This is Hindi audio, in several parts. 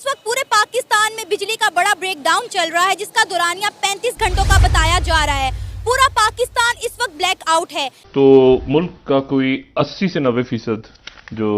इस वक्त पूरे पाकिस्तान में बिजली का बड़ा ब्रेकडाउन चल रहा है, जिसका दौरानिया 35 घंटों का बताया जा रहा है। पूरा पाकिस्तान इस वक्त ब्लैक आउट है। तो मुल्क का कोई 80 से 90% जो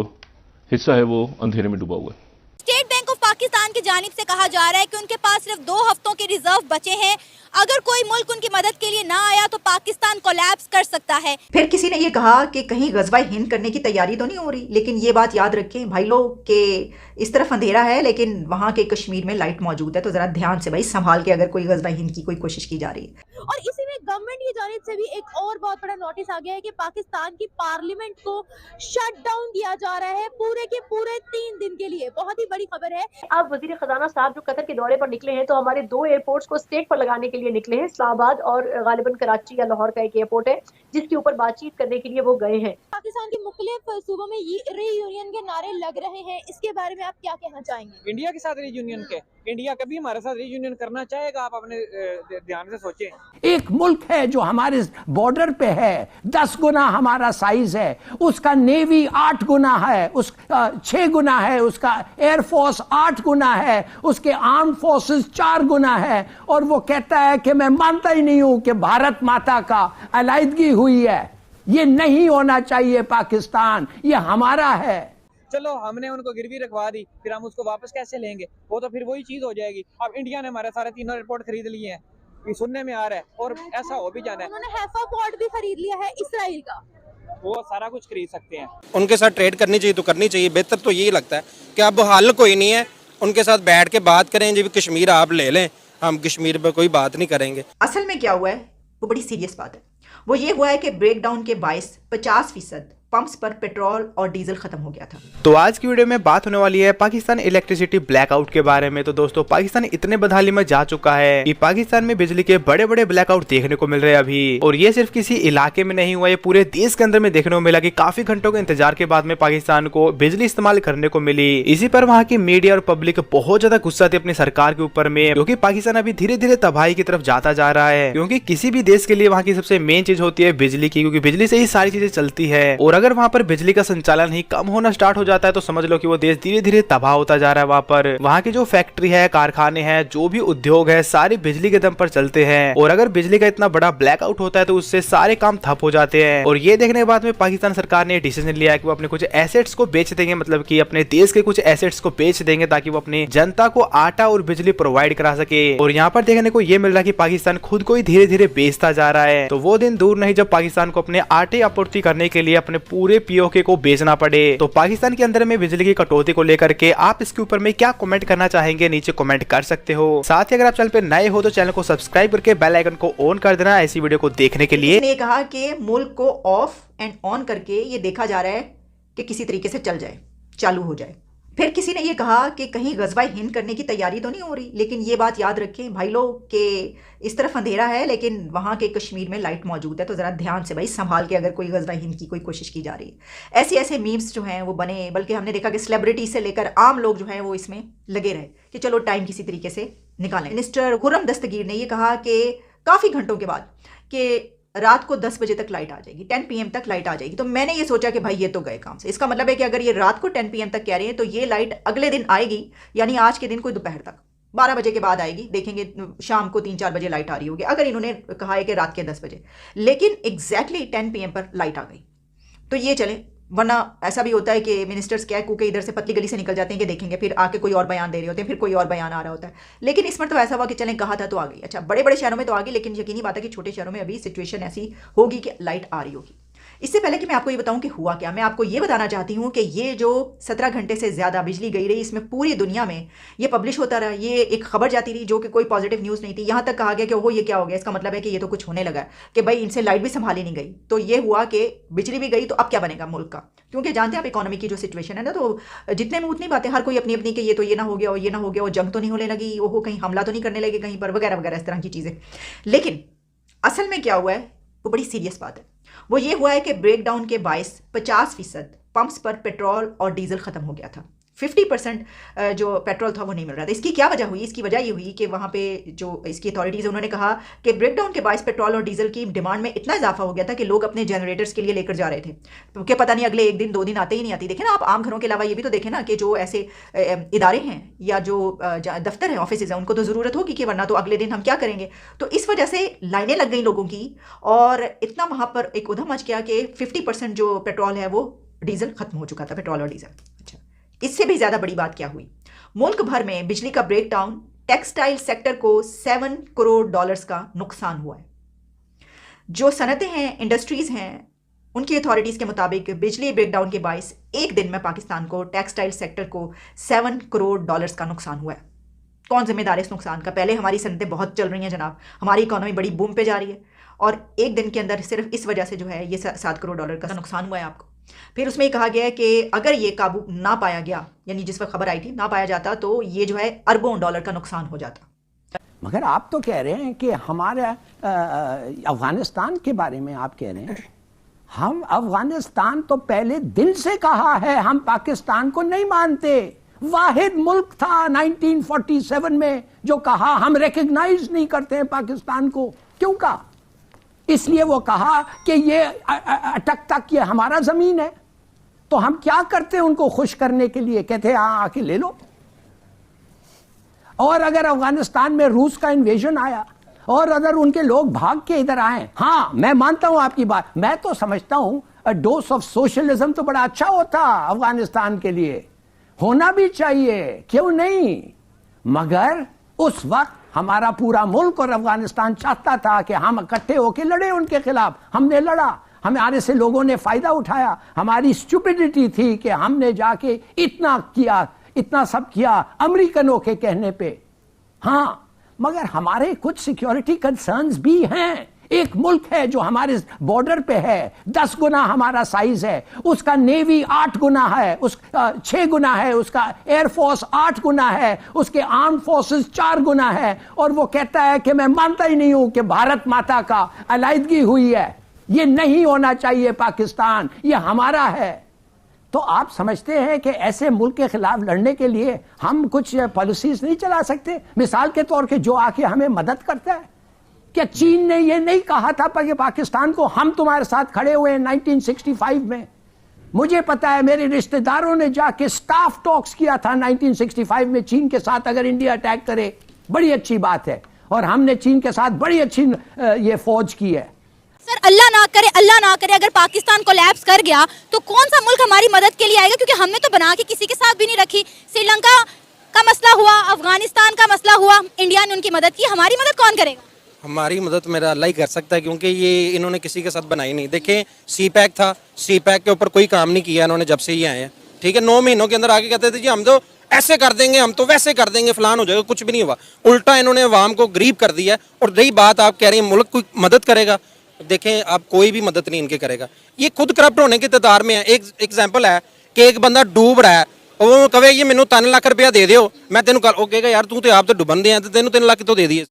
हिस्सा है वो अंधेरे में डूबा हुआ है। स्टेट बैंक ऑफ पाकिस्तान की जानिब से कहा जा रहा है कि उनके पास सिर्फ 2 हफ्तों के रिजर्व बचे हैं। अगर कोई मुल्क उनकी मदद के लिए ना आया तो पाकिस्तान कोलैप्स कर सकता है। फिर किसी ने ये कहा कि कहीं गजवा हिंद करने की तैयारी तो नहीं हो रही, लेकिन ये बात याद रखें भाई लोग कि इस तरफ अंधेरा है लेकिन वहाँ के कश्मीर में लाइट मौजूद है, तो जरा ध्यान से भाई संभाल के अगर कोई गजवा हिंद की कोई कोशिश की जा रही है। और इसी में गवर्नमेंट की जानिब से भी एक और बहुत बड़ा नोटिस आ गया है कि पाकिस्तान की पार्लियामेंट को शट डाउन किया जा रहा है पूरे के पूरे 3 दिन के लिए। बहुत ही बड़ी खबर है। अब वजीर खजाना साहब जो कतर के दौरे पर निकले हैं, तो हमारे 2 एयरपोर्ट्स को स्टेट पर लगाने के लिए निकले हैं। इस्लामाबाद और गालिबन कराची या लाहौर का एक एयरपोर्ट है जिसके ऊपर बातचीत करने के लिए वो गए हैं। पाकिस्तान के मुख्तलिफ सूबों में रीयूनियन के नारे लग रहे हैं, इसके बारे में आप क्या कहना चाहेंगे? इंडिया के साथ रीयूनियन के, इंडिया कभी हमारे साथ रीयूनियन करना चाहेगा? आप अपने ध्यान से सोचें। एक मुल्क है जो हमारे बॉर्डर पे है, 10 गुना हमारा साइज है, उसका नेवी 8 गुना है, 6 गुना है, उसका एयरफोर्स 8 गुना है, उसके आर्म फोर्सेस 4 गुना है, और वो कहता है कि मैं मानता ही नहीं हूं कि भारत माता का अलैदगी हुई है। ये नहीं होना चाहिए। पाकिस्तान ये हमारा है। चलो हमने उनको गिरवी रखवा दी, फिर हम उसको वापस कैसे लेंगे? वो तो फिर वही चीज हो जाएगी। अब इंडिया ने हमारे सारे 3 एयरपोर्ट खरीद लिए हैं, ये सुनने में आ रहा है, और ऐसा हो भी जाना है। उन्होंने हैफा पोर्ट भी खरीद लिया है इसराइल का। वो सारा कुछ खरीद सकते हैं। उनके साथ ट्रेड करनी चाहिए तो करनी चाहिए। बेहतर तो यही लगता है कि अब हल कोई नहीं है, उनके साथ बैठ के बात करें। जब कश्मीर आप ले लें, हम कश्मीर पर कोई बात नहीं करेंगे। असल में क्या हुआ है वो बड़ी सीरियस बात है। वो ये हुआ है कि ब्रेकडाउन के बायस 50% पंप्स पर पेट्रोल और डीजल खत्म हो गया था। तो आज की वीडियो में बात होने वाली है पाकिस्तान इलेक्ट्रिसिटी ब्लैकआउट के बारे में। तो दोस्तों, पाकिस्तान इतने बदहाली में जा चुका है कि पाकिस्तान में बिजली के बड़े बड़े ब्लैकआउट देखने को मिल रहे हैं अभी। और ये सिर्फ किसी इलाके में नहीं हुआ, ये पूरे देश के अंदर में देखने को मिला कि काफी घंटों के इंतजार के बाद में पाकिस्तान को बिजली इस्तेमाल करने को मिली। इसी पर वहाँ की मीडिया और पब्लिक बहुत ज्यादा गुस्सा थी अपनी सरकार के ऊपर में, क्योंकि पाकिस्तान अभी धीरे धीरे तबाही की तरफ जाता जा रहा है। क्योंकि किसी भी देश के लिए वहाँ की सबसे मेन चीज होती है बिजली की, क्योंकि बिजली से ही सारी चीजें चलती है। और अगर वहाँ पर बिजली का संचालन ही कम होना स्टार्ट हो जाता है तो समझ लो कि वो देश धीरे धीरे तबाह होता जा रहा है। वहाँ पर वहाँ की जो फैक्ट्री है, कारखाने हैं, जो भी उद्योग है, सारे बिजली के दम पर चलते हैं। और अगर बिजली का इतना बड़ा ब्लैकआउट होता है तो उससे सारे काम ठप हो जाते हैं। और ये देखने के बाद में पाकिस्तान सरकार ने डिसीजन लिया है कि वो अपने कुछ एसेट्स को बेच देंगे, मतलब कि अपने देश के कुछ एसेट्स को बेच देंगे ताकि वो अपनी जनता को आटा और बिजली प्रोवाइड करा सके। और यहाँ पर देखने को ये मिल रहा है कि पाकिस्तान खुद को ही धीरे धीरे बेचता जा रहा है। तो वो दिन दूर नहीं जब पाकिस्तान को अपने आटे आपूर्ति करने के लिए अपने पूरे पीओके को बेचना पड़े। तो पाकिस्तान के अंदर में बिजली की कटौती को लेकर के आप इसके ऊपर में क्या कमेंट करना चाहेंगे, नीचे कमेंट कर सकते हो। साथ ही अगर आप चैनल पे नए हो तो चैनल को सब्सक्राइब करके बेल आइकन को ऑन कर देना ऐसी वीडियो को देखने के लिए। ने कहा कि मुल्क को ऑफ एंड ऑन करके ये देखा जा रहा है कि किसी तरीके से चल जाए, चालू हो जाए। फिर किसी ने ये कहा कि कहीं गजवा हिंद करने की तैयारी तो नहीं हो रही, लेकिन ये बात याद रखें भाई लोग कि इस तरफ अंधेरा है लेकिन वहाँ के कश्मीर में लाइट मौजूद है, तो ज़रा ध्यान से भाई संभाल के अगर कोई गजवा हिंद की कोई कोशिश की जा रही है। ऐसे ऐसे मीम्स जो हैं वो बने, बल्कि हमने देखा कि सेलिब्रिटी से लेकर आम लोग जो हैं वो इसमें लगे रहे कि चलो टाइम किसी तरीके से निकालें। मिनिस्टर खुर्रम दस्तगीर ने ये कहा कि काफ़ी घंटों के बाद कि रात को 10 बजे तक लाइट आ जाएगी, 10 PM तक लाइट आ जाएगी। तो मैंने ये सोचा कि भाई ये तो गए काम से। इसका मतलब है कि अगर ये रात को 10 PM तक कह रहे हैं तो ये लाइट अगले दिन आएगी, यानी आज के दिन कोई दोपहर तक 12 बजे के बाद आएगी। देखेंगे शाम को 3-4 बजे लाइट आ रही होगी, अगर इन्होंने कहा है कि रात के 10 बजे, लेकिन एग्जैक्टली 10 PM पर लाइट आ गई। तो ये चले, वरना ऐसा भी होता है कि मिनिस्टर्स क्या है, इधर से पतली गली से निकल जाते हैं कि देखेंगे, फिर आके कोई और बयान दे रहे होते हैं, फिर कोई और बयान आ रहा होता है। लेकिन इसमें तो ऐसा हुआ कि चलें कहा था तो आ गई। अच्छा, बड़े बड़े शहरों में तो आ गई, लेकिन यकीनी बात है कि छोटे शहरों में अभी सिचुएशन ऐसी होगी कि लाइट आ रही होगी। इससे पहले कि मैं आपको ये बताऊं कि हुआ क्या, मैं आपको ये बताना चाहती हूँ कि ये जो 17 घंटे से ज़्यादा बिजली गई रही, इसमें पूरी दुनिया में ये पब्लिश होता रहा, ये एक खबर जाती रही जो कि कोई पॉजिटिव न्यूज़ नहीं थी। यहाँ तक कहा गया कि ओहो ये क्या हो गया, इसका मतलब है कि ये तो कुछ होने लगा कि भाई इनसे लाइट भी संभाली नहीं गई। तो ये हुआ कि बिजली भी गई, तो अब क्या बनेगा मुल्क का? क्योंकि जानते हैं आप इकोनॉमी की जो सिचुएशन है ना, तो जितने में उतनी बातें, हर कोई अपनी अपनी कि ये तो ये ना हो गया और ये ना हो गया, और जंग तो नहीं होने लगी, ओहो कहीं हमला तो नहीं करने लगे कहीं पर, वगैरह वगैरह इस तरह की चीज़ें। लेकिन असल में क्या हुआ है वो बड़ी सीरियस बात है। वो ये हुआ है कि ब्रेकडाउन के बायस 50% पंप्स पर पेट्रोल और डीजल खत्म हो गया था। 50% जो पेट्रोल था वो नहीं मिल रहा था। इसकी क्या वजह हुई? इसकी वजह ये हुई कि वहाँ पे जो इसकी अथॉरिटीज़ है उन्होंने कहा कि ब्रेकडाउन के बायस पेट्रोल और डीजल की डिमांड में इतना इजाफा हो गया था कि लोग अपने जनरेटर्स के लिए लेकर जा रहे थे, क्योंकि पता नहीं अगले 1 दिन 2 दिन आते ही नहीं आती। देखें ना आप, आम घरों के अलावा ये भी तो देखें ना कि जो ऐसे इदारे हैं या जो दफ्तर हैं, ऑफिस हैं, उनको तो ज़रूरत होगी कि वरना तो अगले दिन हम क्या करेंगे। तो इस वजह से लाइनें लग गई लोगों की और इतना वहाँ पर एक उधम मच गया कि 50% जो पेट्रोल है वो डीजल खत्म हो चुका था, पेट्रोल और डीजल। अच्छा, इससे भी ज़्यादा बड़ी बात क्या हुई? मुल्क भर में बिजली का ब्रेकडाउन, टेक्सटाइल सेक्टर को $7 करोड़ का नुकसान हुआ है। जो सनतें हैं, इंडस्ट्रीज़ हैं, उनकी अथॉरिटीज़ के मुताबिक बिजली ब्रेकडाउन के बायस एक दिन में पाकिस्तान को, टेक्सटाइल सेक्टर को $7 करोड़ का नुकसान हुआ है। कौन जिम्मेदार है इस नुकसान का? पहले हमारी सनतें बहुत चल रही हैं जनाब, हमारी इकोनॉमी बड़ी बूम पे जा रही है और एक दिन के अंदर सिर्फ इस वजह से जो है ये $7 करोड़ का नुकसान हुआ है आपको। फिर उसमें कहा गया है कि अगर ये काबू ना पाया गया, यानी जिस वक्त खबर आई थी ना पाया जाता, तो ये जो है अरबों डॉलर का नुकसान हो जाता। मगर आप तो कह रहे हैं कि हमारे अफगानिस्तान के बारे में आप कह रहे हैं, हम अफगानिस्तान तो पहले दिल से कहा है हम पाकिस्तान को नहीं मानते। वाहिद मुल्क था 1947 में जो कहा हम रिकग्नाइज नहीं करते हैं पाकिस्तान को। क्यों कहा? इसलिए वो कहा कि ये अटक तक ये हमारा जमीन है। तो हम क्या करते हैं उनको खुश करने के लिए? कहते हैं हाँ आके ले लो। और अगर अफगानिस्तान में रूस का इन्वेजन आया और अगर उनके लोग भाग के इधर आए, हाँ मैं मानता हूं आपकी बात, मैं तो समझता हूं डोज ऑफ सोशलिज्म तो बड़ा अच्छा होता अफगानिस्तान के लिए, होना भी चाहिए, क्यों नहीं। मगर उस वक्त हमारा पूरा मुल्क और अफगानिस्तान चाहता था कि हम इकट्ठे होकर लड़े उनके खिलाफ। हमने लड़ा, हमारे से लोगों ने फायदा उठाया। हमारी स्टुपिडिटी थी कि हमने जाके इतना किया, इतना सब किया अमेरिकनों के कहने पे। हाँ, मगर हमारे कुछ सिक्योरिटी कंसर्न्स भी हैं। एक मुल्क है जो हमारे बॉर्डर पे है, 10 गुना हमारा साइज है, उसका नेवी 8 गुना है, 6 गुना है, उसका एयरफोर्स 8 गुना है, उसके आर्म फोर्सेस 4 गुना है, और वो कहता है कि मैं मानता ही नहीं हूं कि भारत माता का अलायदगी हुई है, ये नहीं होना चाहिए पाकिस्तान, ये हमारा है। तो आप समझते हैं कि ऐसे मुल्क के खिलाफ लड़ने के लिए हम कुछ पॉलिसीज नहीं चला सकते? मिसाल के तौर पे जो आके हमें मदद करता है, क्या चीन ने ये नहीं कहा था कि पाकिस्तान को हम तुम्हारे साथ खड़े हुए हैं 1965 में? मुझे पता है मेरे रिश्तेदारों ने जाके स्टाफ टॉक्स किया था 1965 में चीन के साथ, अगर इंडिया अटैक करे बड़ी अच्छी बात है, और हमने चीन के साथ बड़ी अच्छी ये फौज की है। सर अल्लाह ना करे अगर पाकिस्तान कोलैप्स कर गया तो कौन सा मुल्क हमारी मदद के लिए आएगा? क्योंकि हमने तो बना के किसी के साथ भी नहीं रखी। श्रीलंका का मसला हुआ, अफगानिस्तान का मसला हुआ, इंडिया ने उनकी मदद की, हमारी मदद कौन करेगा? हमारी मदद मेरा अल्लाह ही कर सकता है, क्योंकि ये इन्होंने किसी के साथ बनाई नहीं। देखें सी पैक था, सी पैक के ऊपर कोई काम नहीं किया इन्होंने जब से ही आए हैं, ठीक है। 9 महीनों के अंदर आके कहते थे जी हम तो ऐसे कर देंगे, हम तो वैसे कर देंगे, फलान हो जाएगा, कुछ भी नहीं हुआ। उल्टा इन्होंने अवाम को गरीब कर दिया। और रही बात आप कह रही हैं मुल्क कोई मदद करेगा, देखें आप कोई भी मदद नहीं इनके करेगा, ये खुद करप्ट होने की कतार में है। एक एग्जाम्पल है कि एक बंदा डूब रहा है, वो कहे ये मैनू 3 लाख रुपया दे दो, मैं तेन कह, वो कहेगा यार तू तो आप तो डुबन दे, तेन 3 लाख तो दे दिए।